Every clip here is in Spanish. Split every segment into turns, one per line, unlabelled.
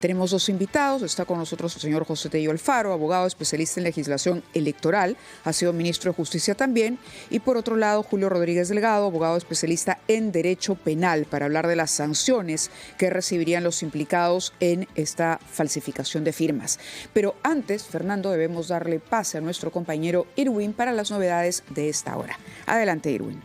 Tenemos dos invitados, está con nosotros el señor José Tello Alfaro, abogado especialista en legislación electoral, ha sido ministro de Justicia también, y por otro lado Julio Rodríguez Delgado, abogado especialista en derecho penal, para hablar de las sanciones que recibirían los implicados en esta falsificación de firmas. Pero antes, Fernando, debemos darle pase a nuestro compañero Irwin para las novedades de esta hora. Adelante, Irwin.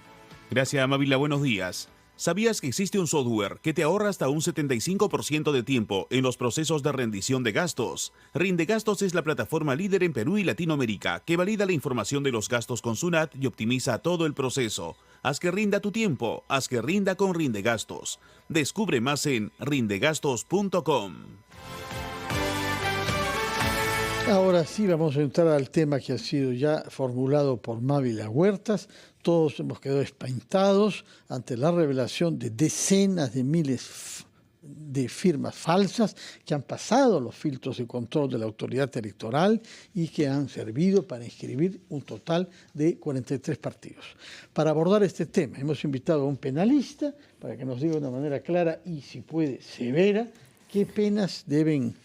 Gracias, Mávila. Buenos días. ¿Sabías que existe un software que te ahorra hasta un 75% de tiempo en los procesos de rendición de gastos? Rindegastos es la plataforma líder en Perú y Latinoamérica que valida la información de los gastos con SUNAT y optimiza todo el proceso. Haz que rinda tu tiempo, haz que rinda con Rindegastos. Descubre más en rindegastos.com.
Ahora sí vamos a entrar al tema que ha sido ya formulado por Mávila Huertas. Todos hemos quedado espantados ante la revelación de decenas de miles de firmas falsas que han pasado los filtros de control de la autoridad electoral y que han servido para inscribir un total de 43 partidos. Para abordar este tema hemos invitado a un penalista para que nos diga de una manera clara y, si puede, severa, qué penas deben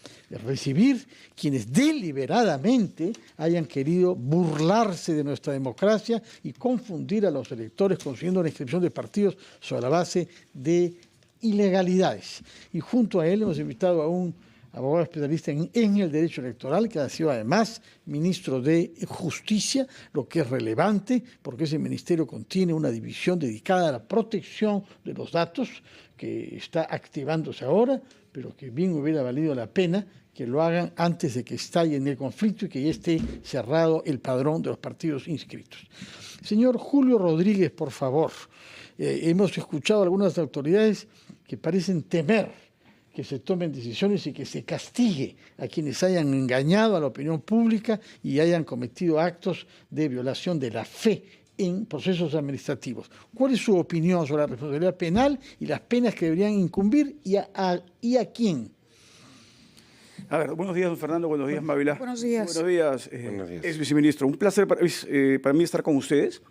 recibir quienes deliberadamente hayan querido burlarse de nuestra democracia y confundir a los electores consiguiendo la inscripción de partidos sobre la base de ilegalidades. Y junto a él hemos invitado a un abogado especialista en el derecho electoral, que ha sido además ministro de Justicia, lo que es relevante porque ese ministerio contiene una división dedicada a la protección de los datos que está activándose ahora, pero que bien hubiera valido la pena que lo hagan antes de que estalle en el conflicto y que ya esté cerrado el padrón de los partidos inscritos. Señor Julio Rodríguez, por favor, hemos escuchado a algunas autoridades que parecen temer que se tomen decisiones y que se castigue a quienes hayan engañado a la opinión pública y hayan cometido actos de violación de la fe en procesos administrativos. ¿Cuál es su opinión sobre la responsabilidad penal y las penas que deberían incumbir y a quién?
A ver, buenos días, don Fernando, buenos días, Mávila.
Buenos días.
Buenos días, ex viceministro. Un placer para mí estar con ustedes.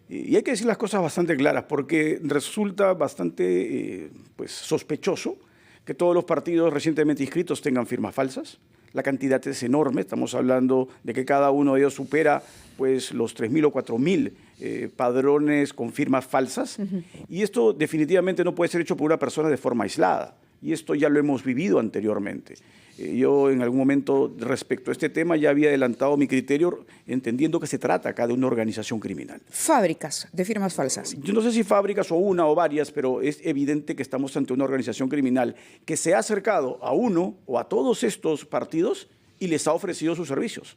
Y hay que decir las cosas bastante claras, porque resulta bastante sospechoso que todos los partidos recientemente inscritos tengan firmas falsas. La cantidad es enorme, estamos hablando de que cada uno de ellos supera los 3.000 o 4.000 padrones con firmas falsas. Y esto definitivamente no puede ser hecho por una persona de forma aislada. Y esto ya lo hemos vivido anteriormente. Yo en algún momento respecto a este tema ya había adelantado mi criterio entendiendo que se trata acá de una organización criminal.
Fábricas de firmas falsas.
Yo no sé si fábricas o una o varias, pero es evidente que estamos ante una organización criminal que se ha acercado a uno o a todos estos partidos y les ha ofrecido sus servicios.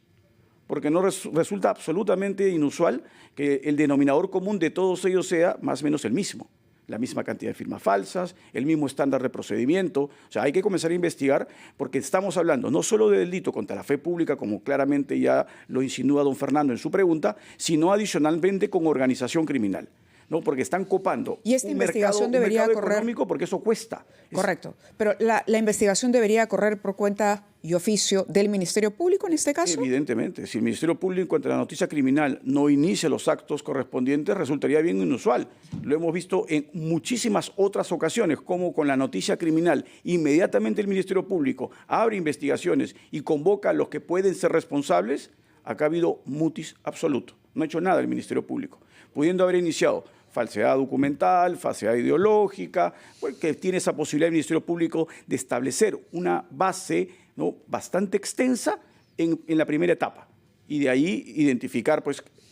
Porque no resulta absolutamente inusual que el denominador común de todos ellos sea más o menos el mismo. La misma cantidad de firmas falsas, el mismo estándar de procedimiento. O sea, hay que comenzar a investigar porque estamos hablando no solo de delito contra la fe pública, como claramente ya lo insinúa don Fernando en su pregunta, sino adicionalmente con organización criminal. ¿No? Porque están copando
y esta investigación debería correr
económico porque eso cuesta.
Correcto, pero la investigación debería correr por cuenta y oficio del Ministerio Público en este caso.
Evidentemente, si el Ministerio Público ante la noticia criminal no inicia los actos correspondientes, resultaría bien inusual. Lo hemos visto en muchísimas otras ocasiones, como con la noticia criminal, inmediatamente el Ministerio Público abre investigaciones y convoca a los que pueden ser responsables. Acá ha habido mutis absoluto. No ha hecho nada el Ministerio Público, pudiendo haber iniciado falsedad documental, falsedad ideológica, que tiene esa posibilidad el Ministerio Público de establecer una base, ¿no?, bastante extensa en la primera etapa y de ahí identificar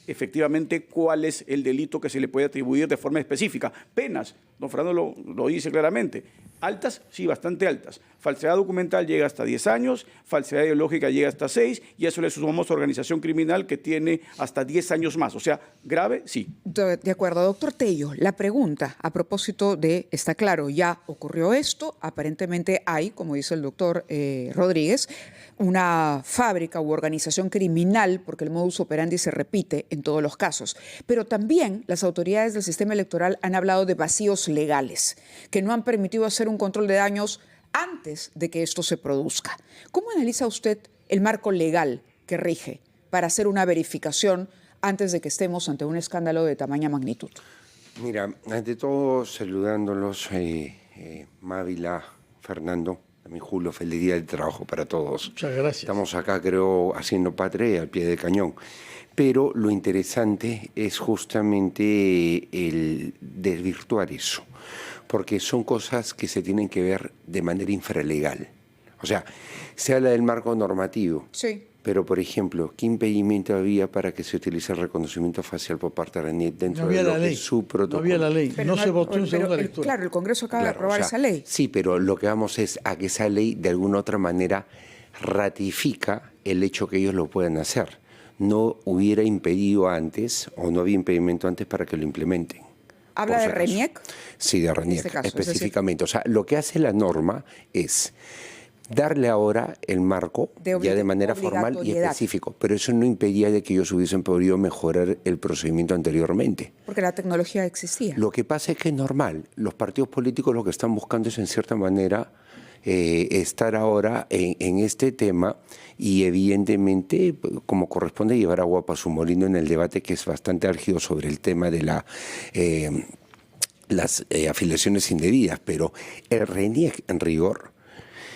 efectivamente cuál es el delito que se le puede atribuir de forma específica. Penas, don Fernando lo dice claramente, altas, sí, bastante altas. Falsedad documental llega hasta 10 años, falsedad ideológica llega hasta 6, y a eso le sumamos organización criminal que tiene hasta 10 años más. O sea, grave, sí.
De acuerdo, doctor Tello, la pregunta a propósito de, está claro, ya ocurrió esto, aparentemente hay, como dice el doctor Rodríguez, una fábrica u organización criminal, porque el modus operandi se repite en todos los casos. Pero también las autoridades del sistema electoral han hablado de vacíos legales, que no han permitido hacer un control de daños antes de que esto se produzca. ¿Cómo analiza usted el marco legal que rige para hacer una verificación antes de que estemos ante un escándalo de tamaña magnitud?
Mira, ante todo saludándolos, Mávila, Fernando, También, Julio, feliz día del trabajo para todos.
Muchas gracias.
Estamos acá, creo, haciendo patria al pie del cañón. Pero lo interesante es justamente el desvirtuar eso, porque son cosas que se tienen que ver de manera infralegal. O sea, se habla del marco normativo.
Sí.
Pero, por ejemplo, ¿qué impedimento había para que se utilice el reconocimiento facial por parte de RENIEC dentro de lo que es su protocolo?
No había la ley,
Pero
no se votó en segunda lectura.
Claro, el Congreso acaba de aprobar esa ley.
Sí, pero lo que vamos es a que esa ley de alguna otra manera ratifica el hecho que ellos lo puedan hacer. No hubiera impedido antes, o no había impedimento antes para que lo implementen.
¿Habla de RENIEC?
Sí, de RENIEC,
caso,
específicamente. O sea, lo que hace la norma es darle ahora el marco ya de manera formal y específico, pero eso no impedía de que ellos hubiesen podido mejorar el procedimiento anteriormente.
Porque la tecnología existía.
Lo que pasa es que es normal, los partidos políticos lo que están buscando es en cierta manera estar ahora en este tema y evidentemente, como corresponde, llevar agua para su molino en el debate que es bastante álgido sobre el tema de las afiliaciones indebidas, pero el RENIEC en rigor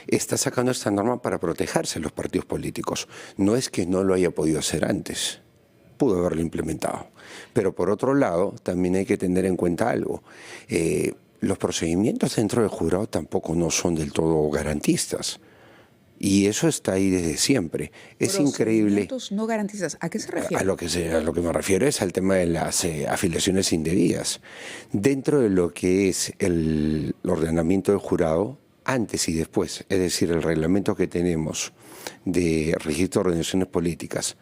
está sacando esta norma para protegerse los partidos políticos. No es que no lo haya podido hacer antes, pudo haberlo implementado. Pero por otro lado, también hay que tener en cuenta algo. Los procedimientos dentro del jurado tampoco no son del todo garantistas. Y eso está ahí desde siempre. Es increíble.
¿Procedimientos no garantistas? ¿A qué se refiere?
A lo que me refiero es al tema de las afiliaciones indebidas. Dentro de lo que es el ordenamiento del jurado, antes y después, es decir, el reglamento que tenemos de registro de organizaciones políticas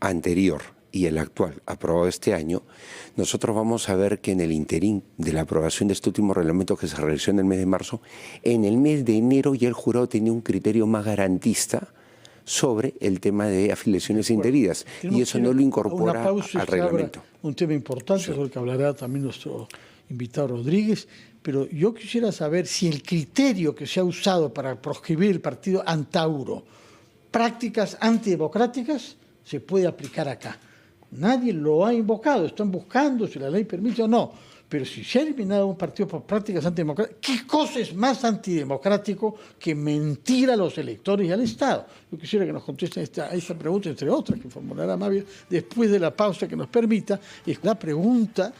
anterior y el actual, aprobado este año, nosotros vamos a ver que en el interín de la aprobación de este último reglamento que se realizó en el mes de marzo, en el mes de enero ya el jurado tenía un criterio más garantista sobre el tema de afiliaciones indebidas, y eso no lo incorpora al reglamento.
Un tema importante sobre el que hablará también nuestro invitado Rodríguez, pero yo quisiera saber si el criterio que se ha usado para proscribir el partido Antauro, prácticas antidemocráticas, se puede aplicar acá. Nadie lo ha invocado, están buscando si la ley permite o no, pero si se ha eliminado un partido por prácticas antidemocráticas, ¿qué cosa es más antidemocrático que mentir a los electores y al Estado? Yo quisiera que nos contesten a esta pregunta, entre otras, que formulará Mávila después de la pausa que nos permita, es la pregunta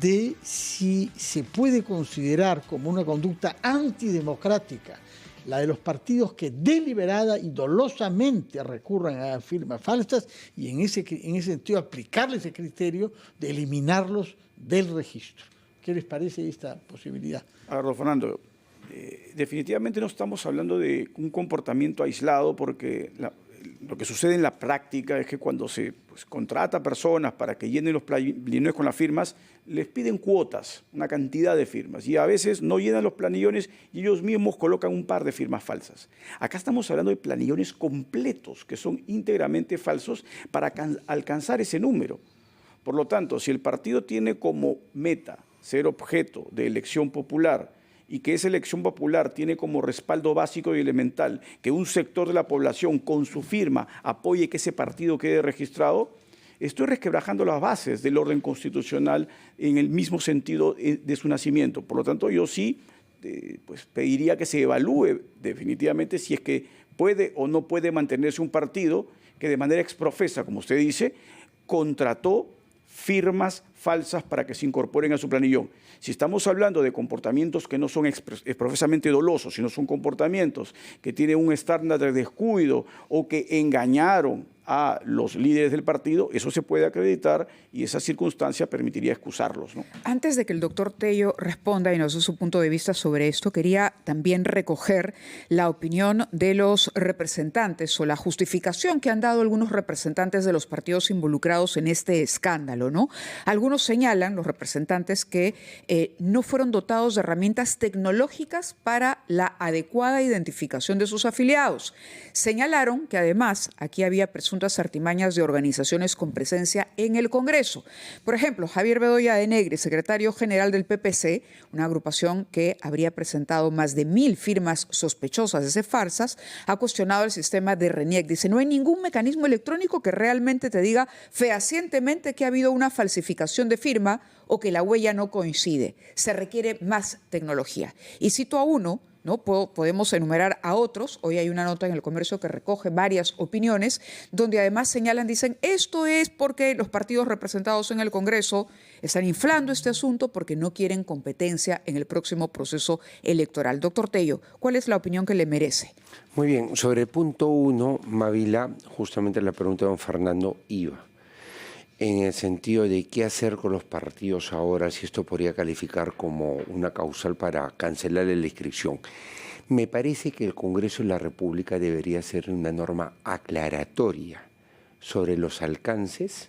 de si se puede considerar como una conducta antidemocrática la de los partidos que deliberada y dolosamente recurran a firmas falsas y en ese sentido aplicarle ese criterio de eliminarlos del registro. ¿Qué les parece esta posibilidad?
A ver, Fernando, definitivamente no estamos hablando de un comportamiento aislado, porque lo que sucede en la práctica es que cuando se contrata personas para que llenen los planillones con las firmas, les piden cuotas, una cantidad de firmas, y a veces no llenan los planillones y ellos mismos colocan un par de firmas falsas. Acá estamos hablando de planillones completos que son íntegramente falsos para alcanzar ese número. Por lo tanto, si el partido tiene como meta ser objeto de elección popular y que esa elección popular tiene como respaldo básico y elemental que un sector de la población con su firma apoye que ese partido quede registrado, estoy resquebrajando las bases del orden constitucional en el mismo sentido de su nacimiento. Por lo tanto, yo sí pediría que se evalúe definitivamente si es que puede o no puede mantenerse un partido que de manera exprofesa, como usted dice, contrató firmas falsas para que se incorporen a su planillón. Si estamos hablando de comportamientos que no son exprofesamente dolosos, sino son comportamientos que tienen un estándar de descuido o que engañaron a los líderes del partido, eso se puede acreditar y esa circunstancia permitiría excusarlos, ¿no?
Antes de que el doctor Tello responda y nos dé su punto de vista sobre esto, quería también recoger la opinión de los representantes o la justificación que han dado algunos representantes de los partidos involucrados en este escándalo, ¿no? Algunos señalan, los representantes, que no fueron dotados de herramientas tecnológicas para la adecuada identificación de sus afiliados. Señalaron que además aquí había presuntas artimañas de organizaciones con presencia en el Congreso. Por ejemplo, Javier Bedoya de Negri, secretario general del PPC, una agrupación que habría presentado más de 1.000 firmas sospechosas de ser farsas, ha cuestionado el sistema de RENIEC. Dice, no hay ningún mecanismo electrónico que realmente te diga fehacientemente que ha habido una falsificación de firma o que la huella no coincide. Se requiere más tecnología. Y cito a uno ¿no? Podemos enumerar a otros. Hoy hay una nota en El Comercio que recoge varias opiniones, donde además señalan, dicen, esto es porque los partidos representados en el Congreso están inflando este asunto porque no quieren competencia en el próximo proceso electoral. Doctor Tello, ¿cuál es la opinión que le merece?
Muy bien, sobre el punto 1, Mávila, justamente la pregunta de don Fernando iba en el sentido de qué hacer con los partidos ahora, si esto podría calificar como una causal para cancelar la inscripción. Me parece que el Congreso de la República debería hacer una norma aclaratoria sobre los alcances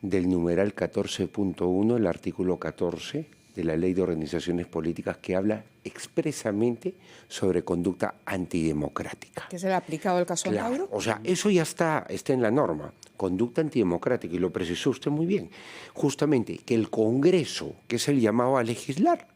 del numeral 14.1, el artículo 14 de la Ley de Organizaciones Políticas, que habla expresamente sobre conducta antidemocrática.
¿Que se le ha aplicado el caso Mauro?
O sea, eso ya está en la norma, conducta antidemocrática, y lo precisó usted muy bien. Justamente que el Congreso, que es el llamado a legislar,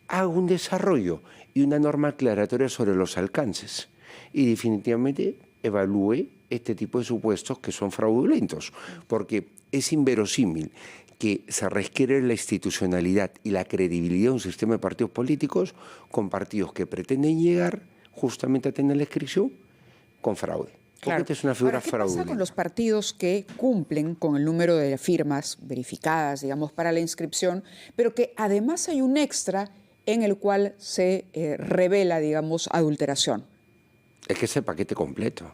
haga un desarrollo y una norma aclaratoria sobre los alcances y definitivamente evalúe este tipo de supuestos que son fraudulentos, porque es inverosímil que se requiere la institucionalidad y la credibilidad de un sistema de partidos políticos con partidos que pretenden llegar justamente a tener la inscripción con fraude. Porque esta es una figura fraudulenta.
¿Qué pasa con los partidos que cumplen con el número de firmas verificadas, digamos, para la inscripción, pero que además hay un extra en el cual se revela, digamos, adulteración?
Es que es el paquete completo.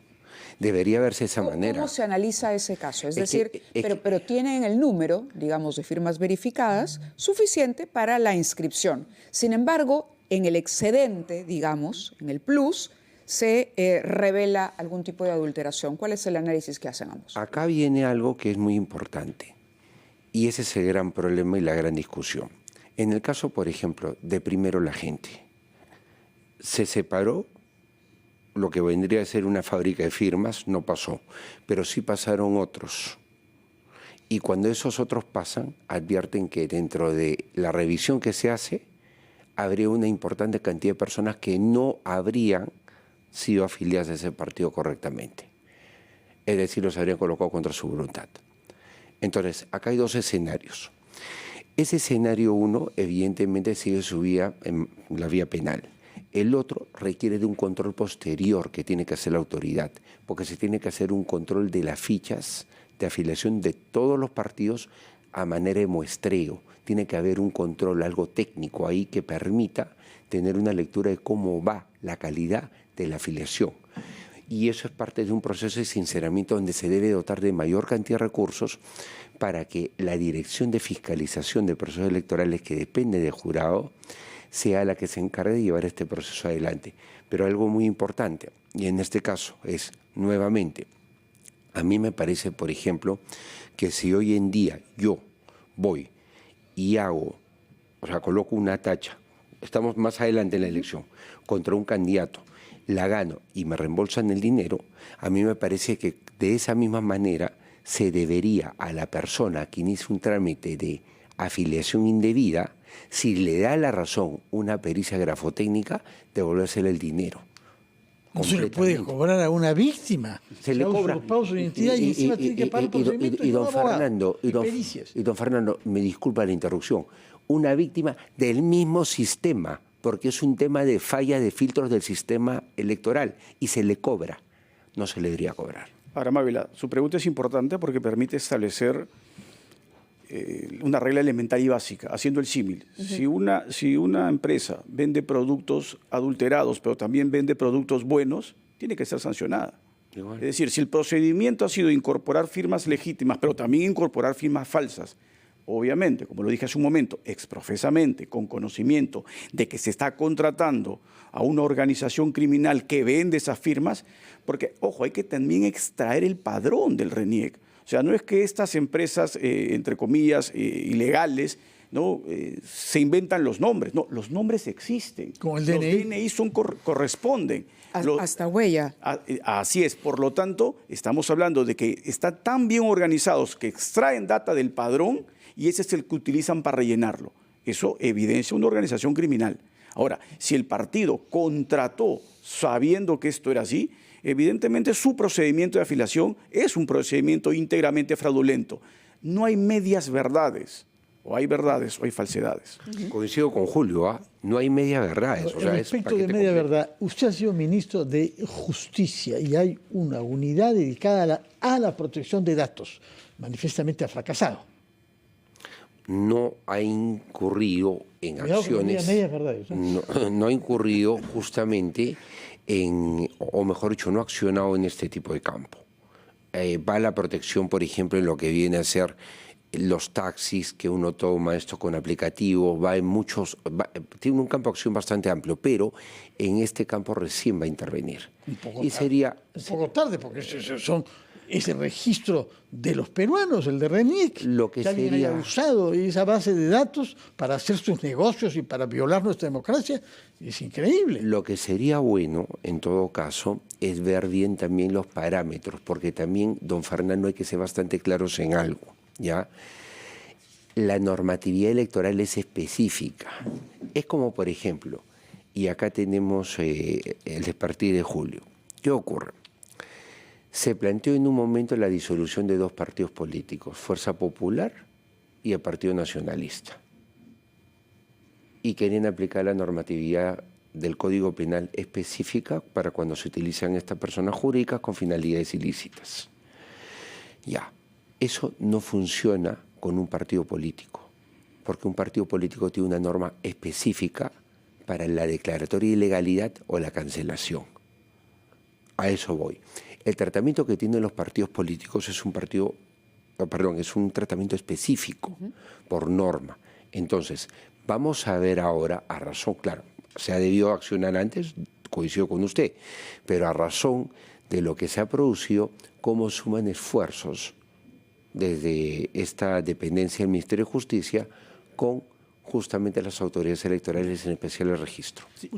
Debería verse de esa manera.
¿Cómo se analiza ese caso? Es decir, pero tienen el número, digamos, de firmas verificadas suficiente para la inscripción. Sin embargo, en el excedente, digamos, en el plus, se revela algún tipo de adulteración. ¿Cuál es el análisis que hacen ambos?
Acá viene algo que es muy importante, y ese es el gran problema y la gran discusión. En el caso, por ejemplo, de Primero la Gente, se separó lo que vendría a ser una fábrica de firmas, no pasó, pero sí pasaron otros. Y cuando esos otros pasan, advierten que dentro de la revisión que se hace, habría una importante cantidad de personas que no habrían sido afiliadas a ese partido correctamente. Es decir, los habrían colocado contra su voluntad. Entonces, acá hay dos escenarios. Ese escenario 1, evidentemente, sigue su vía en la vía penal. El otro requiere de un control posterior que tiene que hacer la autoridad, porque se tiene que hacer un control de las fichas de afiliación de todos los partidos a manera de muestreo. Tiene que haber un control, algo técnico ahí que permita tener una lectura de cómo va la calidad de la afiliación. Y eso es parte de un proceso de sinceramiento donde se debe dotar de mayor cantidad de recursos para que la dirección de fiscalización de procesos electorales, que depende del jurado, sea la que se encargue de llevar este proceso adelante. Pero algo muy importante, y en este caso es, nuevamente, a mí me parece, por ejemplo, que si hoy en día yo voy y hago, o sea, coloco una tacha, estamos más adelante en la elección, contra un candidato, la gano y me reembolsan el dinero, a mí me parece que de esa misma manera se debería a la persona que inicia un trámite de afiliación indebida, si le da la razón una pericia grafotécnica, devolvérsele el dinero.
No se le puede cobrar a una víctima.
Se le cobra.
Su identidad y encima tiene que pagar procedimiento y
don Fernando, me disculpa la interrupción, una víctima del mismo sistema, porque es un tema de falla de filtros del sistema electoral y se le cobra, no se le debería cobrar.
Ahora, Mávila, su pregunta es importante porque permite establecer una regla elemental y básica, haciendo el símil. Si una empresa vende productos adulterados, pero también vende productos buenos, tiene que ser sancionada. Igual. Es decir, si el procedimiento ha sido incorporar firmas legítimas, pero también incorporar firmas falsas, obviamente, como lo dije hace un momento, exprofesamente, con conocimiento de que se está contratando a una organización criminal que vende esas firmas, porque, ojo, hay que también extraer el padrón del RENIEC. O sea, no es que estas empresas, entre comillas, ilegales, ¿no? Se inventan los nombres. No, los nombres existen.
Como el DNI.
Los DNI corresponden.
Hasta huella.
Así es. Por lo tanto, estamos hablando de que están tan bien organizados que extraen data del padrón y ese es el que utilizan para rellenarlo. Eso evidencia una organización criminal. Ahora, si el partido contrató sabiendo que esto era así, evidentemente su procedimiento de afiliación es un procedimiento íntegramente fraudulento. No hay medias verdades. O hay verdades o hay falsedades.
Coincido con Julio, ¿ah? No hay media verdades. O sea,
Respecto
es
de
paquete
media
completo.
verdad, usted ha sido ministro de Justicia y hay una unidad dedicada a la protección de datos. Manifiestamente ha fracasado.
No ha incurrido en
Cuidado que no diga
acciones.
medias verdades,
No ha incurrido justamente o mejor dicho, no ha accionado en este tipo de campo. Va la protección, por ejemplo, en lo que viene a ser los taxis que uno toma, esto con aplicativos, va en muchos, tiene un campo de acción bastante amplio, pero en este campo recién va a intervenir.
Un poco
Y
tarde.
sería...
Un poco tarde, porque ese registro de los peruanos, el de RENIEC,
Lo que
alguien
sería-
haya usado esa base de datos para hacer sus negocios y para violar nuestra democracia, es increíble.
Lo que sería bueno, en todo caso, es ver bien también los parámetros, porque también, don Fernando, hay que ser bastante claros en algo, ¿ya? La normatividad electoral es específica. Es como, por ejemplo, y acá tenemos el de partir de julio. ¿Qué ocurre? Se planteó en un momento la disolución de dos partidos políticos, Fuerza Popular y el Partido Nacionalista. Y querían aplicar la normatividad del Código Penal específica para cuando se utilizan estas personas jurídicas con finalidades ilícitas. Ya, eso no funciona con un partido político, porque un partido político tiene una norma específica para la declaratoria de ilegalidad o la cancelación. A eso voy. El tratamiento que tienen los partidos políticos es un tratamiento específico por norma. Entonces, vamos a ver ahora, a razón, claro, se ha debido accionar antes, coincido con usted, pero a razón de lo que se ha producido, cómo suman esfuerzos desde esta dependencia del Ministerio de Justicia con justamente las autoridades electorales, en especial el registro.
Sí,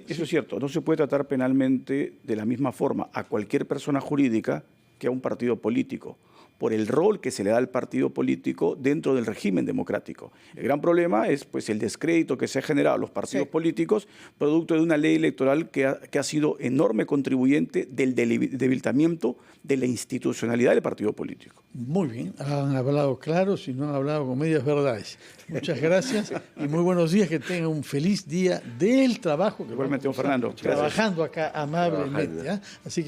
eso es cierto, no se puede tratar penalmente de la misma forma a cualquier persona jurídica que a un partido político, por el rol que se le da al partido político dentro del régimen democrático. El gran problema es pues, el descrédito que se ha generado a los partidos políticos producto de una ley electoral que ha sido enorme contribuyente del debilitamiento de la institucionalidad del partido político.
Muy bien, han hablado claros y no han hablado con medias verdades. Muchas gracias y muy buenos días, que tengan un feliz día del trabajo. Que
Igualmente, don Fernando. Gracias.
Trabajando acá amablemente. Así que